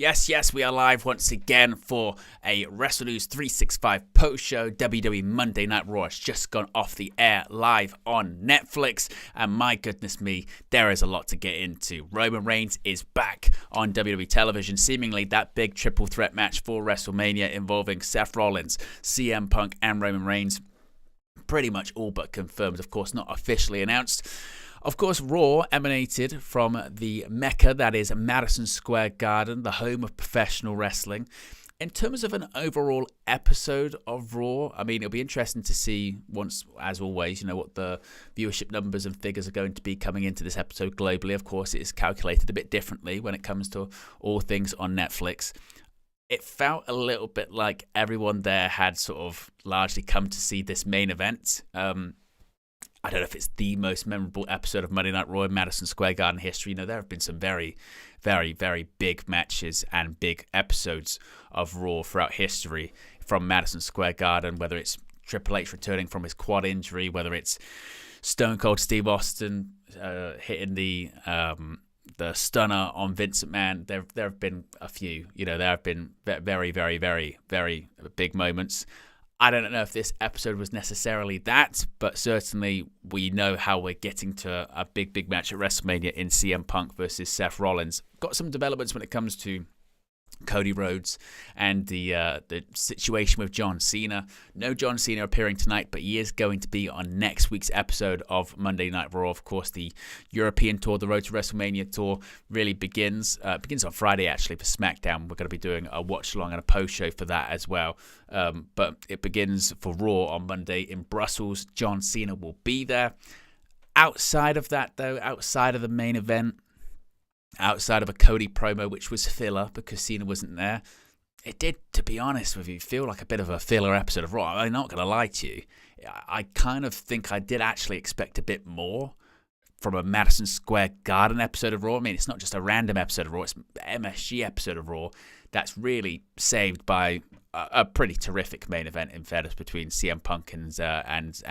Yes, we are live once again for a Wrestle News 365 post-show. WWE Monday Night Raw has just gone off the air live on Netflix, and my goodness me, there is a lot to get into. Roman Reigns is back on WWE television, seemingly that big triple threat match for WrestleMania involving Seth Rollins, CM Punk, and Roman Reigns. Pretty much all but confirmed, of course, not officially announced. Of course, Raw emanated from the Mecca that is Madison Square Garden, the home of professional wrestling. In terms of an overall episode of Raw, I mean, it'll be interesting to see once, as always, what the viewership numbers and figures are going to be coming into this episode globally. Of course, it is calculated a bit differently when it comes to all things on Netflix. It felt a little bit like everyone there had sort of largely come to see this main event. I don't know if it's the most memorable episode of Monday Night Raw in Madison Square Garden history. There have been some very, very, very big matches and big episodes of Raw throughout history from Madison Square Garden, whether it's Triple H returning from his quad injury, whether it's Stone Cold Steve Austin hitting the stunner on Vince McMahon. There have been a few. There have been very, very, very, very big moments. I don't know if this episode was necessarily that, but certainly we know how we're getting to a big, big match at WrestleMania in CM Punk versus Seth Rollins. Got some developments when it comes to Cody Rhodes and the situation with John Cena. No John Cena appearing tonight, but he is going to be on next week's episode of Monday Night Raw. Of course, the European tour, the Road to WrestleMania tour, really begins on Friday, actually, for SmackDown. We're going to be doing a watch-along and a post-show for that as well. But it begins for Raw on Monday in Brussels. John Cena will be there. Outside of that, though, outside of the main event, outside of a Cody promo, which was filler because Cena wasn't there, it did, to be honest with you, feel like a bit of a filler episode of Raw. I'm not going to lie to you. I kind of think I did actually expect a bit more from a Madison Square Garden episode of Raw. I mean, it's not just a random episode of Raw, it's an MSG episode of Raw that's really saved by a pretty terrific main event, in fairness, between CM Punk and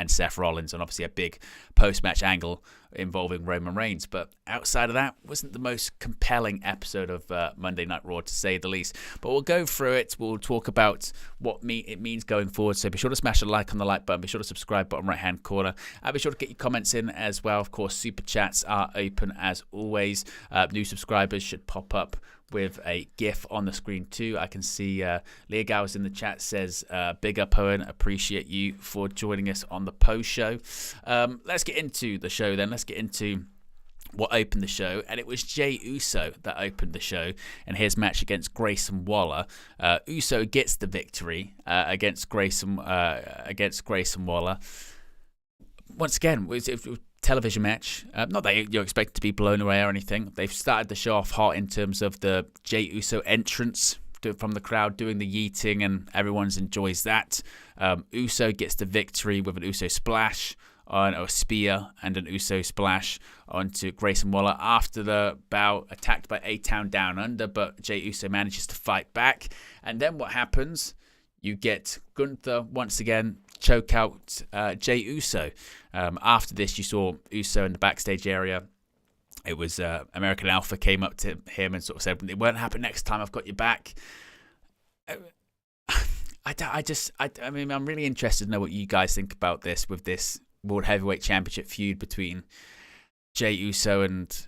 Seth Rollins, and obviously a big post-match angle involving Roman Reigns. But outside of that, wasn't the most compelling episode of Monday Night Raw, to say the least. But we'll go through it. We'll talk about what it means going forward. So be sure to smash a like on the like button. Be sure to subscribe, bottom right-hand corner. And be sure to get your comments in as well. Of course, super chats are open as always. New subscribers should pop up with a GIF on the screen too. I can see Leah Gowers in the chat says, big up, Owen. Appreciate you for joining us on the post show. Let's get into the show then. Let's get into what opened the show, and it was Jey Uso that opened the show and his match against Grayson Waller. Uso gets the victory against Grayson Waller. Once again, it was television match. Not that you're expected to be blown away or anything. They've started the show off hot in terms of the Jey Uso entrance from the crowd doing the yeeting, and everyone enjoys that. Uso gets the victory with an Uso splash on a spear and an Uso splash onto Grayson Waller after the bout, attacked by A-Town Down Under, but Jey Uso manages to fight back. And then what happens? You get Gunther once again choke out Jey Uso. After this, you saw Uso in the backstage area. It was American Alpha came up to him and sort of said, "It won't happen next time. I've got your back." I mean, I'm really interested to know what you guys think about this with this World Heavyweight Championship feud between Jey Uso and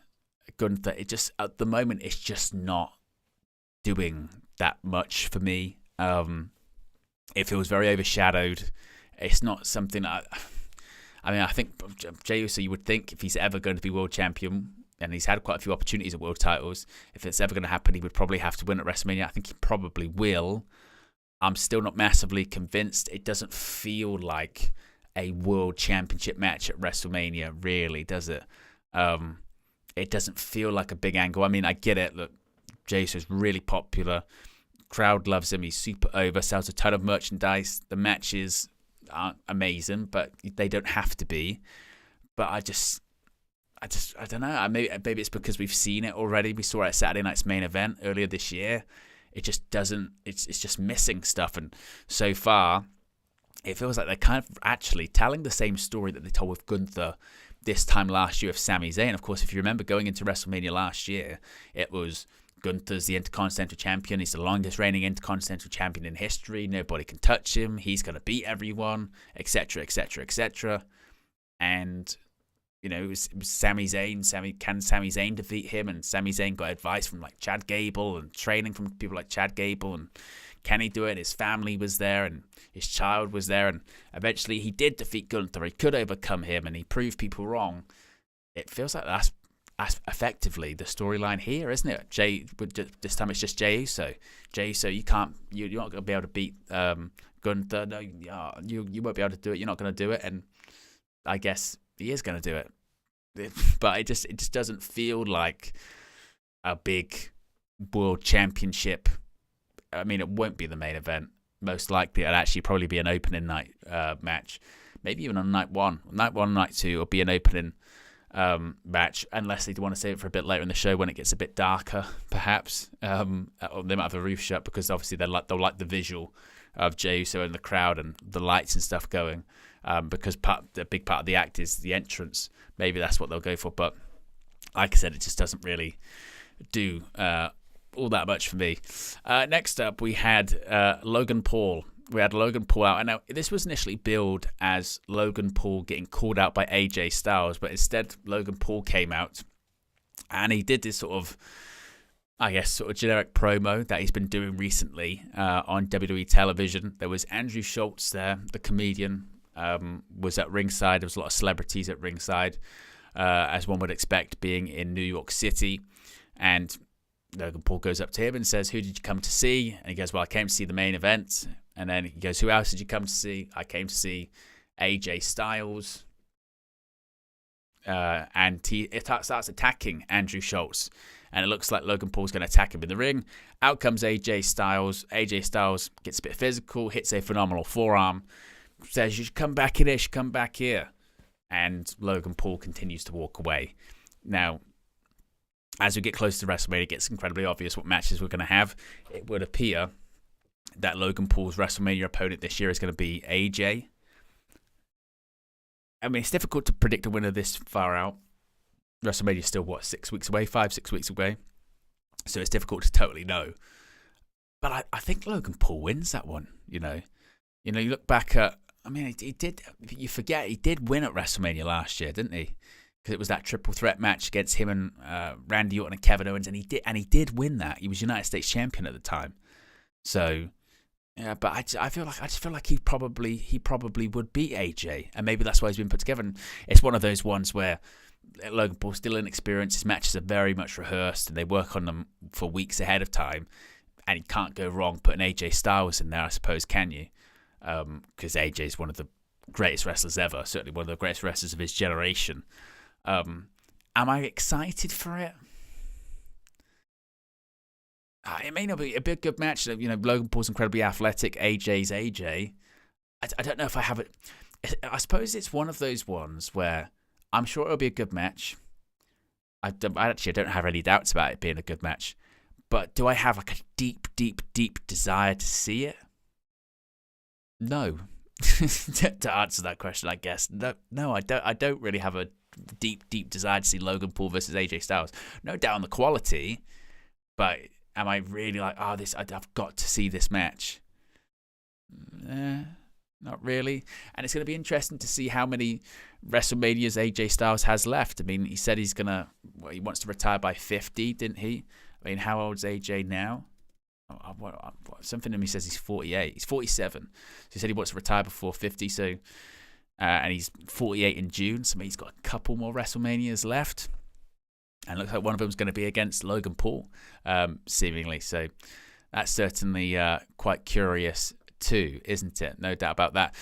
Gunther. It just, at the moment, it's just not doing that much for me. It feels very overshadowed. It's not something I think Jey Uso, you would think if he's ever going to be world champion, and he's had quite a few opportunities at world titles, if it's ever going to happen, he would probably have to win at WrestleMania. I think he probably will. I'm still not massively convinced. It doesn't feel like a world championship match at WrestleMania, really, does it? It doesn't feel like a big angle. I mean, I get it. Look, Jey Uso is really popular. Crowd loves him. He's super over. Sells a ton of merchandise. The matches aren't amazing, but they don't have to be. But I don't know. Maybe it's because we've seen it already. We saw it at Saturday Night's main event earlier this year. It just doesn't. It's just missing stuff. And so far, it feels like they're kind of actually telling the same story that they told with Gunther this time last year with Sami Zayn. Of course, if you remember going into WrestleMania last year, it was Gunther's the Intercontinental Champion. He's the longest reigning Intercontinental Champion in history. Nobody can touch him. He's going to beat everyone, etc., etc., etc. And, it was Sami Zayn. Can Sami Zayn defeat him? And Sami Zayn got advice from like Chad Gable and training from people like Chad Gable. And can he do it? His family was there and his child was there. And eventually he did defeat Gunther. He could overcome him and he proved people wrong. It feels like that's effectively the storyline here, isn't it? This time it's just Jey Uso. Jey Uso, you're not going to be able to beat Gunther. No, you won't be able to do it. You're not going to do it. And I guess he is going to do it. But it just doesn't feel like a big world championship. I mean, it won't be the main event. Most likely, it'll actually probably be an opening night match. Maybe even on night one. Night one, night two, will be an opening match, unless they want to save it for a bit later in the show when it gets a bit darker, perhaps. Or they might have the roof shut because obviously they'll like the visual of Jey Uso in the crowd and the lights and stuff going. Because the big part of the act is the entrance. Maybe that's what they'll go for. But like I said, it just doesn't really do all that much for me. Next up, we had Logan Paul. We had Logan Paul out. And now, this was initially billed as Logan Paul getting called out by AJ Styles, but instead Logan Paul came out and he did this sort of generic promo that he's been doing recently on WWE television. There was Andrew Schultz there, the comedian, was at ringside. There was a lot of celebrities at ringside, as one would expect, being in New York City. And Logan Paul goes up to him and says, "Who did you come to see?" And he goes, "Well, I came to see the main event." And then he goes, "Who else did you come to see?" "I came to see AJ Styles." And he starts attacking Andrew Schultz. And it looks like Logan Paul's going to attack him in the ring. Out comes AJ Styles. AJ Styles gets a bit physical, hits a phenomenal forearm, says, "You should come back in here, you should come back here." And Logan Paul continues to walk away. Now, as we get closer to WrestleMania, it gets incredibly obvious what matches we're going to have. It would appear that Logan Paul's WrestleMania opponent this year is going to be AJ. I mean, it's difficult to predict a winner this far out. WrestleMania is still, 6 weeks away? 5-6 weeks away. So it's difficult to totally know. But I think Logan Paul wins that one, you look back at, he did, you forget, he did win at WrestleMania last year, didn't he? Because it was that triple threat match against him and Randy Orton and Kevin Owens, and he did win that. He was United States champion at the time. So, yeah, but I just feel like he probably would beat AJ, and maybe that's why he's been put together. And it's one of those ones where Logan Paul's still inexperienced. His matches are very much rehearsed, and they work on them for weeks ahead of time. And you can't go wrong putting AJ Styles in there, I suppose, can you? Because AJ is one of the greatest wrestlers ever, certainly one of the greatest wrestlers of his generation. Am I excited for it? It may not be a big good match. Logan Paul's incredibly athletic. AJ's AJ. I don't know if I have it. I suppose it's one of those ones where I'm sure it'll be a good match. I don't have any doubts about it being a good match. But do I have like a deep, deep, deep desire to see it? No. To answer that question, I guess. No, I don't. I don't really have a deep, deep desire to see Logan Paul versus AJ Styles. No doubt on the quality, but am I really like, I've got to see this match? Not really. And it's going to be interesting to see how many WrestleManias AJ Styles has left. I mean, he said he wants to retire by 50, didn't he? I mean, how old's AJ now? Something in me says he's 48. He's 47. So he said he wants to retire before 50. So, and he's 48 in June. So he's got a couple more WrestleManias left. And it looks like one of them is going to be against Logan Paul, seemingly. So that's certainly quite curious too, isn't it? No doubt about that.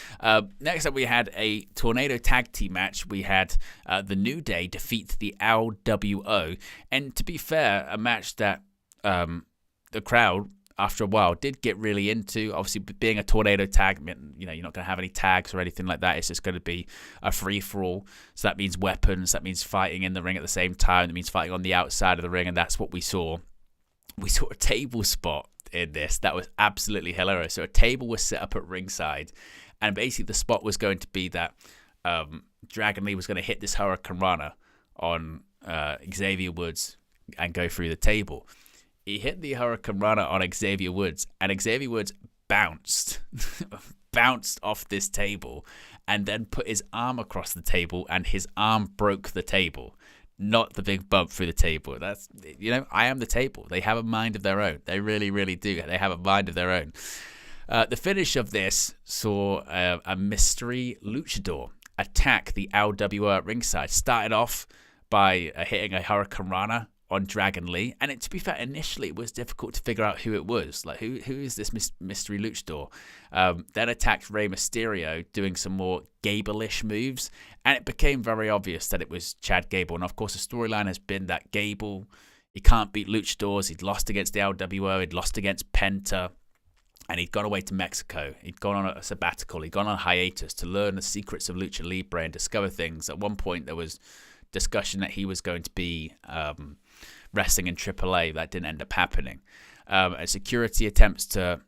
Next up, we had a Tornado Tag Team match. We had the New Day defeat the LWO. And to be fair, a match that the crowd, after a while, did get really into. Obviously, being a tornado tag, you're not going to have any tags or anything like that. It's just going to be a free-for-all. So that means weapons. That means fighting in the ring at the same time. That means fighting on the outside of the ring, and that's what we saw. We saw a table spot in this that was absolutely hilarious. So a table was set up at ringside, and basically the spot was going to be that Dragon Lee was going to hit this Hurricane Rana on Xavier Woods and go through the table. he hit the Hurricane Runner on Xavier Woods, and Xavier Woods bounced off this table and then put his arm across the table, and his arm broke the table, not the big bump through the table. That's, I am the table. They have a mind of their own. They really, really do. They have a mind of their own. The finish of this saw a mystery luchador attack the LWO at ringside. Started off by hitting a Hurricane Rana on Dragon Lee, and to be fair, initially it was difficult to figure out who it was. Like, who is this mystery luchador? Then attacked Rey Mysterio, doing some more Gable-ish moves, and it became very obvious that it was Chad Gable. And of course, the storyline has been that Gable, he can't beat luchadors. He'd lost against the LWO, he'd lost against Penta, and he'd gone away to Mexico. He'd gone on a sabbatical. He'd gone on a hiatus to learn the secrets of Lucha Libre and discover things. At one point, there was discussion that he was going to be wrestling in AAA. That didn't end up happening. And security attempts to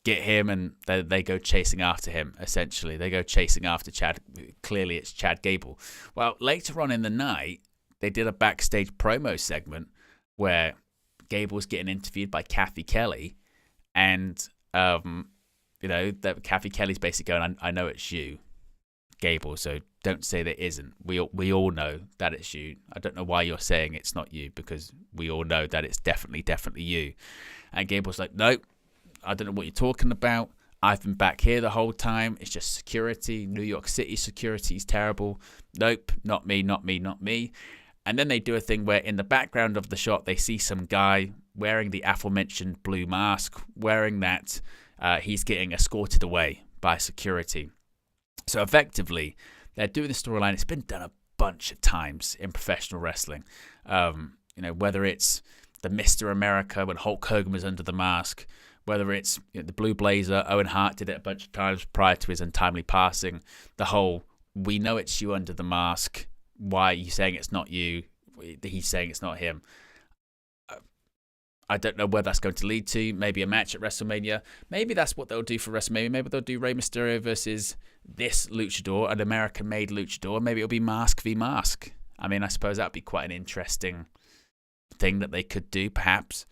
get him, and they go chasing after him, essentially. They go chasing after Chad. Clearly, it's Chad Gable. Well, later on in the night, they did a backstage promo segment where Gable was getting interviewed by Kathy Kelly, and that Kathy Kelly's basically going, I know it's you, Gable, so don't say there isn't. We all know that it's you. I don't know why you're saying it's not you, because we all know that it's definitely you. And Gable's like, nope, I don't know what you're talking about. I've been back here the whole time. It's just security. New York City security is terrible. Nope, not me. And then they do a thing where in the background of the shot, they see some guy wearing the aforementioned blue mask, wearing that. He's getting escorted away by security. So effectively, they're doing the storyline. It's been done a bunch of times in professional wrestling. Whether it's the Mr. America when Hulk Hogan was under the mask, whether it's the Blue Blazer, Owen Hart did it a bunch of times prior to his untimely passing. The whole, we know it's you under the mask. Why are you saying it's not you? He's saying it's not him. I don't know where that's going to lead to. Maybe a match at WrestleMania. Maybe that's what they'll do for WrestleMania. Maybe they'll do Rey Mysterio versus this luchador, an American-made luchador. Maybe it'll be Mask v Mask. I mean, I suppose that would be quite an interesting thing that they could do, perhaps.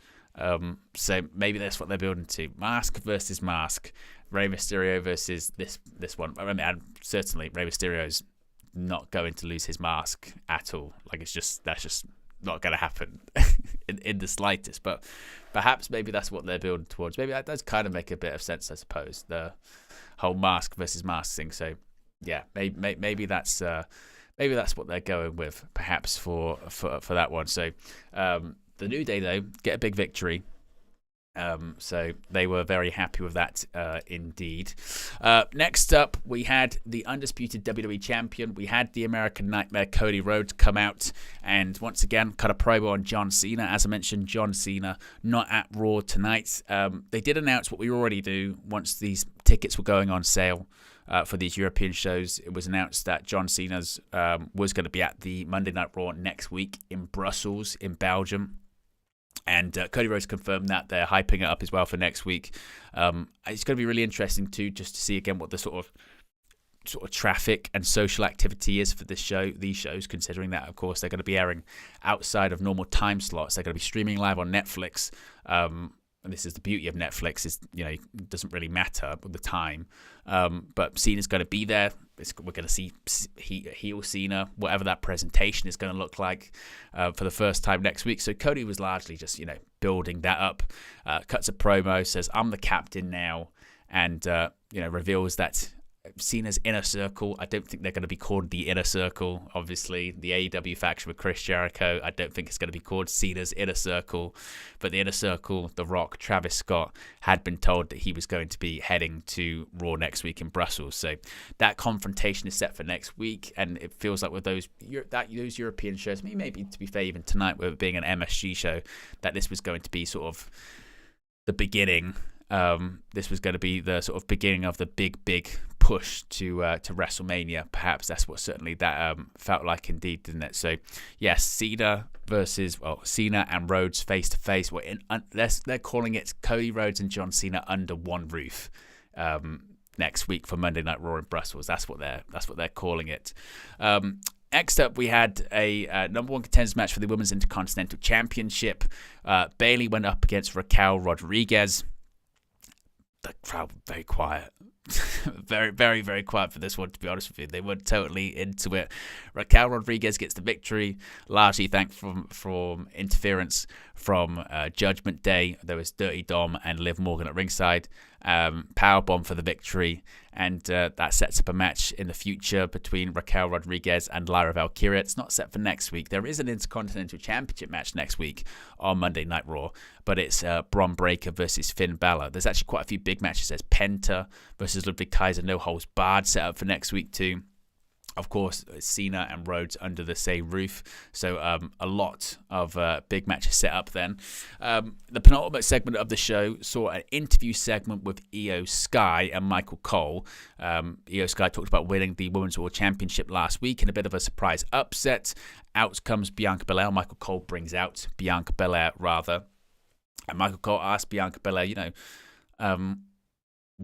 So maybe that's what they're building to. Mask versus Mask. Rey Mysterio versus this one. I mean, certainly Rey Mysterio's not going to lose his mask at all. Like, that's just not going to happen in the slightest. But perhaps maybe that's what they're building towards. Maybe that does kind of make a bit of sense, I suppose, the whole mask versus mask thing. So yeah, maybe that's what they're going with, perhaps for that one. So the New Day, though, get a big victory. So they were very happy with that, indeed. Next up, we had the undisputed WWE champion. We had the American Nightmare Cody Rhodes come out and once again cut a promo on John Cena. As I mentioned, John Cena not at Raw tonight. They did announce what we already do once these tickets were going on sale for these European shows. It was announced that John Cena's was going to be at the Monday Night Raw next week in Brussels, in Belgium. And Cody Rhodes confirmed that they're hyping it up as well for next week. It's going to be really interesting too, just to see again what the sort of traffic and social activity is for these shows, considering that, of course, they're going to be airing outside of normal time slots. They're going to be streaming live on Netflix. And this is the beauty of Netflix, is it doesn't really matter with the time. But Cena's going to be there. We're going to see heel Cena, whatever that presentation is going to look like, for the first time next week. So Cody was largely just building that up. Cuts a promo, says I'm the captain now, and reveals that Cena's Inner Circle. I don't think they're going to be called the Inner Circle. Obviously, the AEW faction with Chris Jericho, I don't think it's going to be called Cena's Inner Circle. But the Inner Circle, The Rock, Travis Scott, had been told that he was going to be heading to Raw next week in Brussels. So that confrontation is set for next week, and it feels like with those European shows, maybe to be fair, even tonight, with it being an MSG show, that this was going to be sort of the beginning. This was going to be the sort of beginning of the big push to WrestleMania. Perhaps that's what certainly that felt like, indeed, didn't it? So yes, Cena and Rhodes face to face. They're calling it Cody Rhodes and John Cena under one roof next week for Monday Night Raw in Brussels. That's what they're calling it. Next up, we had a number one contenders match for the Women's Intercontinental Championship. Bayley went up against Raquel Rodriguez. The crowd very quiet. Very, very, very quiet for this one, to be honest with you. They weren't totally into it. Raquel Rodriguez gets the victory, largely thanks from interference from Judgment Day. There was Dirty Dom and Liv Morgan at ringside. Powerbomb for the victory, and that sets up a match in the future between Raquel Rodriguez and Lyra Valkyria. It's not set for next week. There is an Intercontinental Championship match next week on Monday Night Raw, but it's Bron Breakker versus Finn Balor. There's actually quite a few big matches. There's Penta versus Ludwig Kaiser, no holds barred, set up for next week too. Of course, Cena and Rhodes under the same roof. So a lot of big matches set up then. The penultimate segment of the show saw an interview segment with Io Sky and Michael Cole. Io Sky talked about winning the Women's World Championship last week in a bit of a surprise upset. Out comes Bianca Belair. Michael Cole brings out Bianca Belair, rather. And Michael Cole asked Bianca Belair,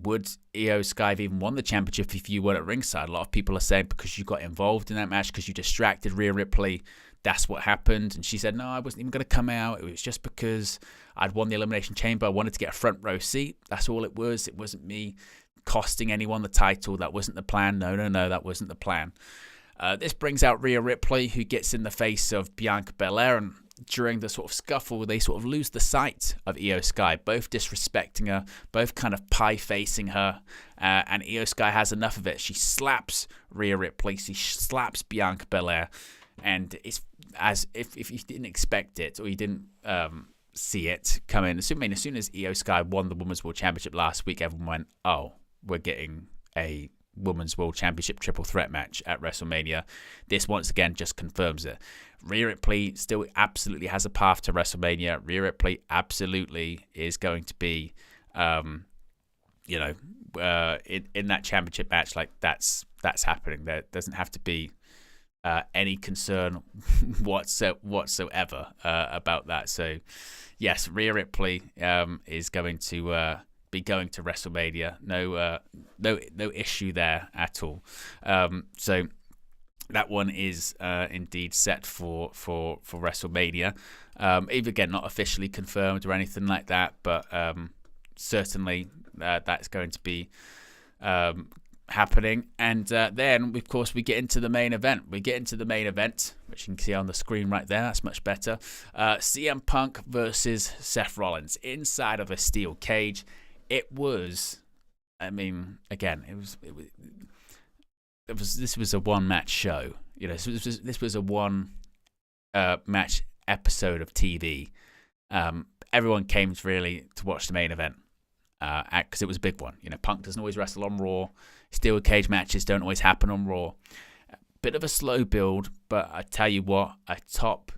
would Io Sky have even won the championship if you weren't at ringside? A lot of people are saying because you got involved in that match, because you distracted Rhea Ripley, that's what happened. And she said, no, I wasn't even going to come out. It was just because I'd won the Elimination Chamber. I wanted to get a front row seat. That's all it was. It wasn't me costing anyone the title. That wasn't the plan. No, that wasn't the plan. This brings out Rhea Ripley, who gets in the face of Bianca Belair, and during the sort of scuffle, they sort of lose the sight of Io Sky, both disrespecting her, both kind of pie-facing her, and Io Sky has enough of it. She slaps Rhea Ripley, she slaps Bianca Belair, and it's as if you didn't expect it, or you didn't see it come in. As soon as Io Sky won the Women's World Championship last week, everyone went, oh, we're getting a Women's World Championship triple threat match at WrestleMania. This once again just confirms it. Rhea Ripley still absolutely has a path to WrestleMania. Rhea Ripley absolutely is going to be, in that championship match. Like that's happening. There doesn't have to be any concern whatsoever about that. So, yes, Rhea Ripley is going to be going to WrestleMania. No issue there at all. So that one is indeed set for WrestleMania. Even again, not officially confirmed or anything like that, but certainly that's going to be happening. And then, of course, we get into the main event. which you can see on the screen right there. That's much better. CM Punk versus Seth Rollins inside of a steel cage. It was, this was a one-match show. This was a one match episode of TV. Everyone came to watch the main event because it was a big one. Punk doesn't always wrestle on Raw. Steel cage matches don't always happen on Raw. Bit of a slow build, but I tell you what, a top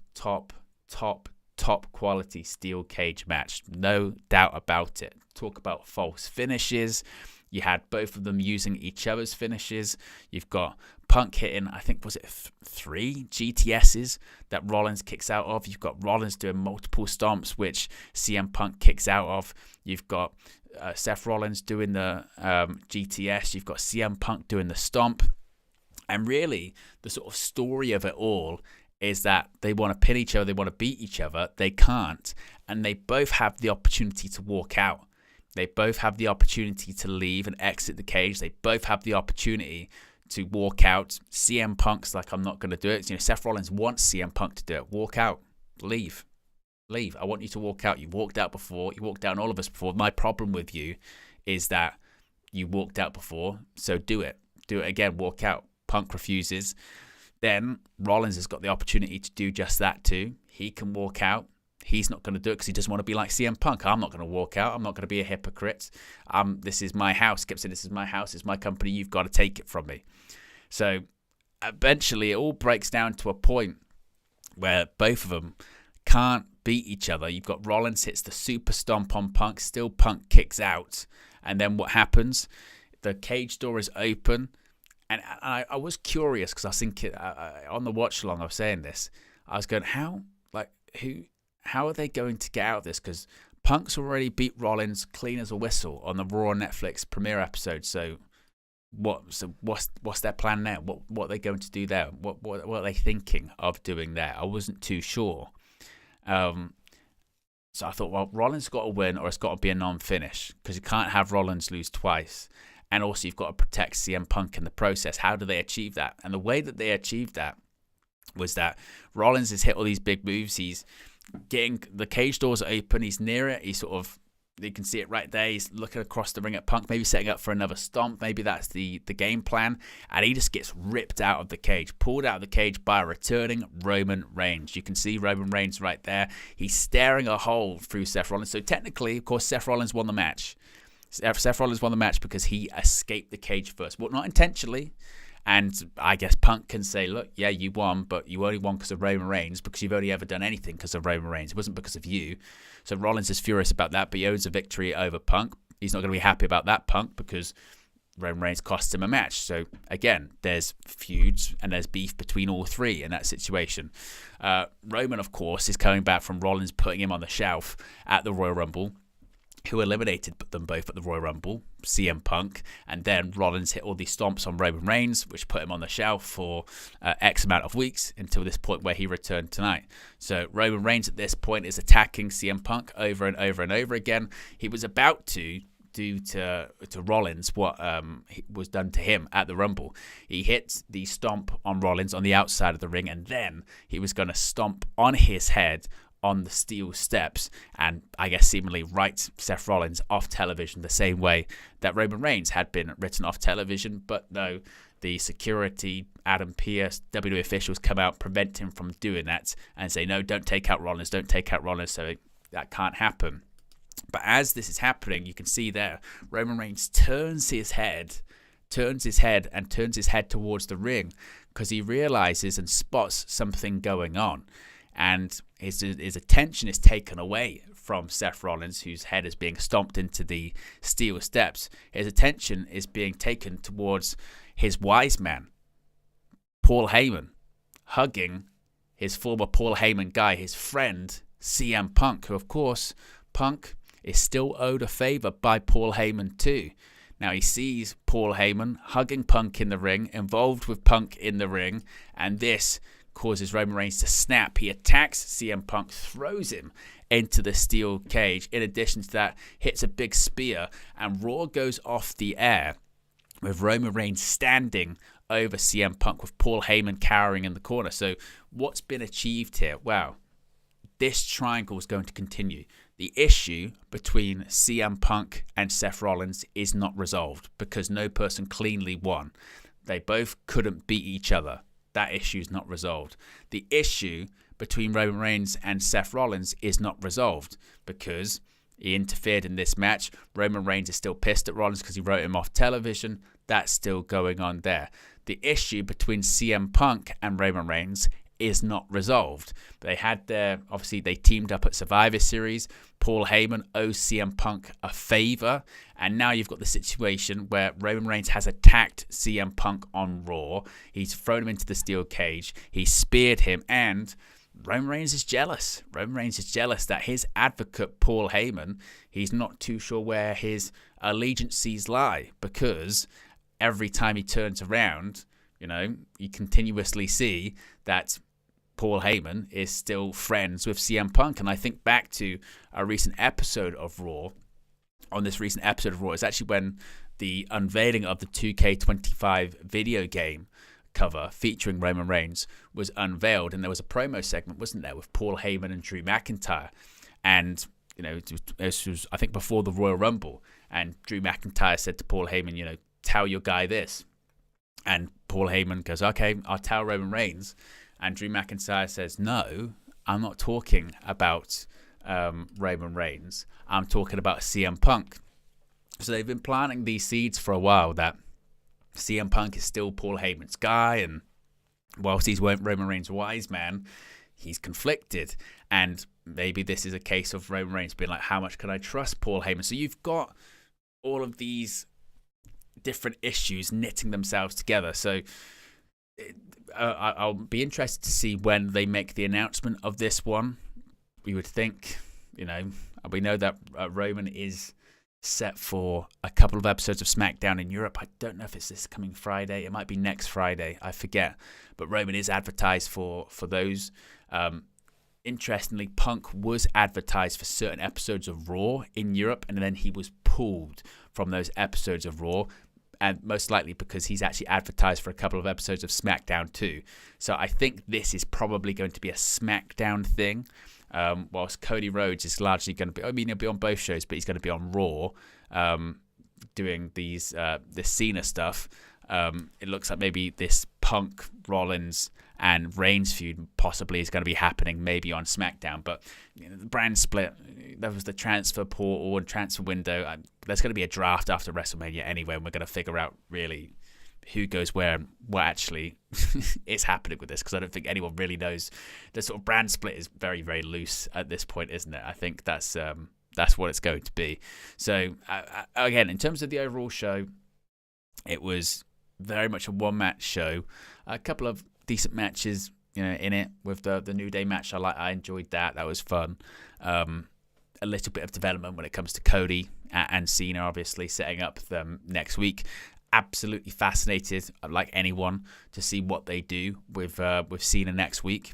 quality steel cage match. No doubt about it. Talk about false finishes. You had both of them using each other's finishes. You've got Punk hitting, I think, was it 3 GTSs that Rollins kicks out of. You've got Rollins doing multiple stomps, which CM Punk kicks out of. You've got Seth Rollins doing the GTS. You've got CM Punk doing the stomp. And really, the sort of story of it all is that they want to pin each other, they want to beat each other, they can't, and they both have the opportunity to walk out. They both have the opportunity to leave and exit the cage. They both have the opportunity to walk out. CM Punk's like, I'm not going to do it. Seth Rollins wants CM Punk to do it. Walk out. Leave. I want you to walk out. You walked out before. You walked out on all of us before. My problem with you is that you walked out before, so do it. Do it again. Walk out. Punk refuses. Then Rollins has got the opportunity to do just that too. He can walk out. He's not going to do it because he doesn't want to be like CM Punk. I'm not going to walk out. I'm not going to be a hypocrite. This is my house. Skip said, this is my house. It's my company. You've got to take it from me. So eventually it all breaks down to a point where both of them can't beat each other. You've got Rollins hits the super stomp on Punk. Still Punk kicks out. And then what happens? The cage door is open. And I was curious because I was thinking, on the watch along, I was saying this. I was going, how are they going to get out of this? Because Punk's already beat Rollins clean as a whistle on the Raw Netflix premiere episode. So what's their plan now? What are they going to do there? What are they thinking of doing there? I wasn't too sure. So I thought, well, Rollins got to win, or it's got to be a non-finish, because you can't have Rollins lose twice. And also, you've got to protect CM Punk in the process. How do they achieve that? And the way that they achieved that was that Rollins has hit all these big moves. He's getting the cage doors open. He's near it. You can see it right there. He's looking across the ring at Punk, maybe setting up for another stomp. Maybe that's the game plan. And he just gets ripped out of the cage, pulled out of the cage by a returning Roman Reigns. You can see Roman Reigns right there. He's staring a hole through Seth Rollins. So technically, of course, Seth Rollins won the match. Seth Rollins won the match because he escaped the cage first. Well, not intentionally. And I guess Punk can say, look, yeah, you won, but you only won because of Roman Reigns, because you've only ever done anything because of Roman Reigns. It wasn't because of you. So Rollins is furious about that, but he owns a victory over Punk. He's not going to be happy about that, Punk, because Roman Reigns cost him a match. So again, there's feuds and there's beef between all three in that situation. Roman, of course, is coming back from Rollins putting him on the shelf at the Royal Rumble. Who eliminated them both at the Royal Rumble, CM Punk, and then Rollins hit all these stomps on Roman Reigns, which put him on the shelf for X amount of weeks until this point where he returned tonight. So Roman Reigns at this point is attacking CM Punk over and over and over again. He was about to do to Rollins what was done to him at the Rumble. He hit the stomp on Rollins on the outside of the ring, and then he was going to stomp on his head on the steel steps, and I guess seemingly write Seth Rollins off television the same way that Roman Reigns had been written off television. But no, the security, Adam Pearce, WWE officials come out, prevent him from doing that, and say, no, don't take out Rollins, so that can't happen. But as this is happening, you can see there, Roman Reigns turns his head towards the ring, because he realizes and spots something going on. And his attention is taken away from Seth Rollins, whose head is being stomped into the steel steps. His attention is being taken towards his wise man, Paul Heyman, hugging his former Paul Heyman guy, his friend, CM Punk, who, of course, Punk is still owed a favor by Paul Heyman too. Now he sees Paul Heyman hugging Punk in the ring, involved with Punk in the ring, and this causes Roman Reigns to snap. He attacks CM Punk, throws him into the steel cage. In addition to that, hits a big spear, and Raw goes off the air with Roman Reigns standing over CM Punk with Paul Heyman cowering in the corner. So what's been achieved here? Well, this triangle is going to continue. The issue between CM Punk and Seth Rollins is not resolved because no person cleanly won. They both couldn't beat each other. That issue is not resolved. The issue between Roman Reigns and Seth Rollins is not resolved because he interfered in this match. Roman Reigns is still pissed at Rollins because he wrote him off television. That's still going on there. The issue between CM Punk and Roman Reigns is not resolved. They teamed up at Survivor Series. Paul Heyman owes CM Punk a favor, and now you've got the situation where Roman Reigns has attacked CM Punk on Raw. He's thrown him into the steel cage. He speared him, and Roman Reigns is jealous. Roman Reigns is jealous that his advocate, Paul Heyman, he's not too sure where his allegiances lie, because every time he turns around, you continuously see that Paul Heyman is still friends with CM Punk. And I think back to a recent episode of Raw. On this recent episode of Raw, it's actually when the unveiling of the 2K25 video game cover featuring Roman Reigns was unveiled, and there was a promo segment, wasn't there, with Paul Heyman and Drew McIntyre. And this was, I think, before the Royal Rumble, and Drew McIntyre said to Paul Heyman, tell your guy this. And Paul Heyman goes, okay, I'll tell Roman Reigns. And Drew McIntyre says, no, I'm not talking about Roman Reigns. I'm talking about CM Punk. So they've been planting these seeds for a while that CM Punk is still Paul Heyman's guy. And whilst he's Roman Reigns' wise man, he's conflicted. And maybe this is a case of Roman Reigns being like, how much can I trust Paul Heyman? So you've got all of these different issues knitting themselves together. So I'll be interested to see when they make the announcement of this one. We would think, we know that Roman is set for a couple of episodes of SmackDown in Europe. I don't know if it's this coming Friday. It might be next Friday. I forget. But Roman is advertised for those. Interestingly, Punk was advertised for certain episodes of Raw in Europe, and then he was pulled from those episodes of Raw, and most likely because he's actually advertised for a couple of episodes of SmackDown too. So I think this is probably going to be a SmackDown thing, whilst Cody Rhodes is largely going to be, I mean, he'll be on both shows, but he's going to be on Raw doing this Cena stuff. It looks like maybe this Punk, Rollins, and Reigns feud possibly is going to be happening maybe on SmackDown. But the brand split, there was the transfer portal and transfer window. There's going to be a draft after WrestleMania anyway, and we're going to figure out really who goes where and what actually is happening with this, because I don't think anyone really knows. The sort of brand split is very, very loose at this point, isn't it? I think that's what it's going to be. So, again, in terms of the overall show, it was very much a one-match show. A couple of decent matches, in it with the New Day match. I enjoyed that. That was fun. A little bit of development when it comes to Cody and Cena, obviously setting up them next week. Absolutely fascinated, like anyone, to see what they do with Cena next week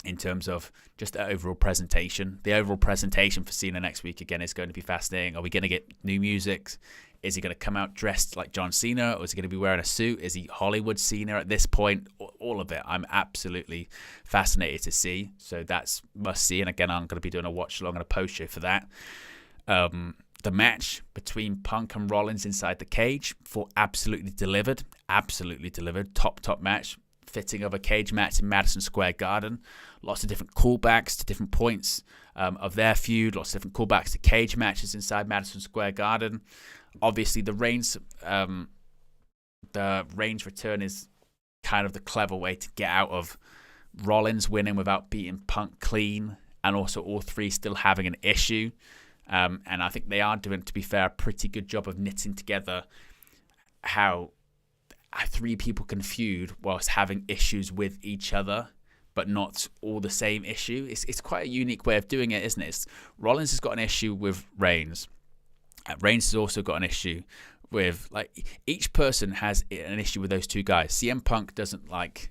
in terms of just the overall presentation. The overall presentation for Cena next week, again, is going to be fascinating. Are we going to get new music? Is he going to come out dressed like John Cena, or is he going to be wearing a suit? Is he Hollywood Cena at this point? All of it. I'm absolutely fascinated to see. So that's must see. And again, I'm going to be doing a watch along and a post show for that. The match between Punk and Rollins inside the cage absolutely delivered. Absolutely delivered. Top match. Fitting of a cage match in Madison Square Garden. Lots of different callbacks to different points of their feud. Lots of different callbacks to cage matches inside Madison Square Garden. Obviously, the Reigns return is kind of the clever way to get out of Rollins winning without beating Punk clean, and also all three still having an issue. And I think they are doing, to be fair, a pretty good job of knitting together how three people can feud whilst having issues with each other, but not all the same issue. It's quite a unique way of doing it, isn't it? Rollins has got an issue with Reigns. Reigns has also got an issue with, each person has an issue with those two guys. CM Punk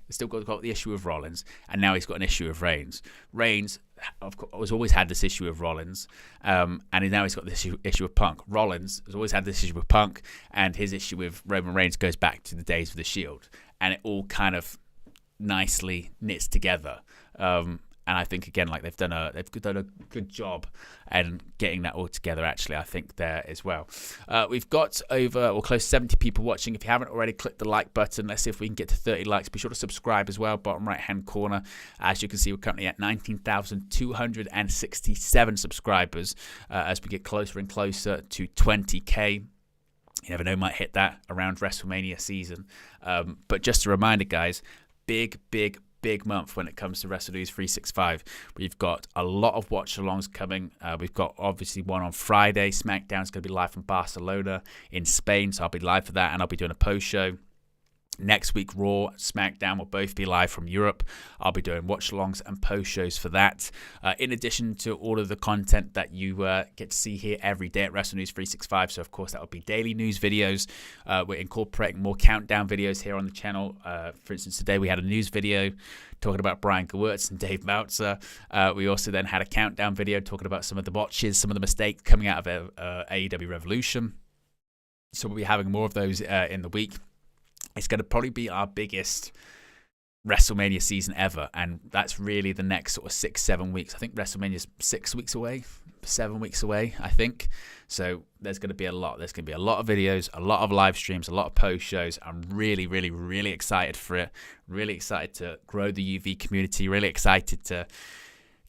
still got the issue with Rollins, and now he's got an issue with Reigns. Reigns, of course, has always had this issue with Rollins, and now he's got this issue with Punk. Rollins has always had this issue with Punk, and his issue with Roman Reigns goes back to the days of the Shield, and it all kind of nicely knits together. And I think, again, they've done a good job and getting that all together, actually, I think, there as well. We've got close to 70 people watching. If you haven't already, click the like button. Let's see if we can get to 30 likes. Be sure to subscribe as well, bottom right-hand corner. As you can see, we're currently at 19,267 subscribers as we get closer and closer to 20K. You never know, might hit that around WrestleMania season. But just a reminder, guys, big month when it comes to WrestleNews 365. We've got a lot of watch-alongs coming. We've got obviously one on Friday. SmackDown's going to be live from Barcelona in Spain, so I'll be live for that, and I'll be doing a post-show. Next week, Raw, SmackDown will both be live from Europe. I'll be doing watch-alongs and post-shows for that. In addition to all of the content that you get to see here every day at WrestleNews 365. So, of course, that will be daily news videos. We're incorporating more countdown videos here on the channel. For instance, today we had a news video talking about Brian Gewirtz and Dave Meltzer. We also then had a countdown video talking about some of the botches, some of the mistakes coming out of AEW Revolution. So we'll be having more of those in the week. It's going to probably be our biggest WrestleMania season ever, and that's really the next sort of 6-7 weeks. I think WrestleMania's 7 weeks away, I think. So there's going to be a lot. There's going to be a lot of videos, a lot of live streams, a lot of post shows. I'm really, really, really excited for it. Really excited to grow the UV community. Really excited to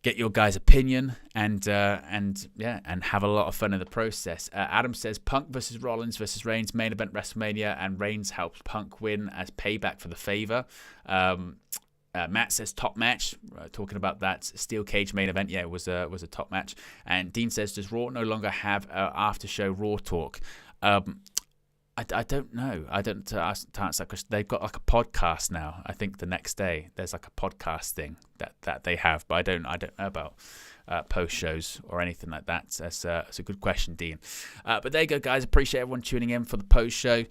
get your guys' opinion and have a lot of fun in the process. Adam says Punk versus Rollins versus Reigns main event WrestleMania, and Reigns helps Punk win as payback for the favor. Matt says top match, talking about that steel cage main event. Yeah, it was a top match. And Dean says, does Raw no longer have after show Raw talk? I don't know. I don't to answer that question. They've got a podcast now. I think the next day there's a podcast thing that they have, but I don't know about post shows or anything like that? That's a good question, Dean. But there you go, guys. Appreciate everyone tuning in for the post show.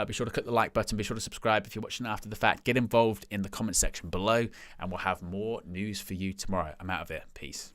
Be sure to click the like button. Be sure to subscribe if you're watching after the fact. Get involved in the comment section below, and we'll have more news for you tomorrow. I'm out of here. Peace.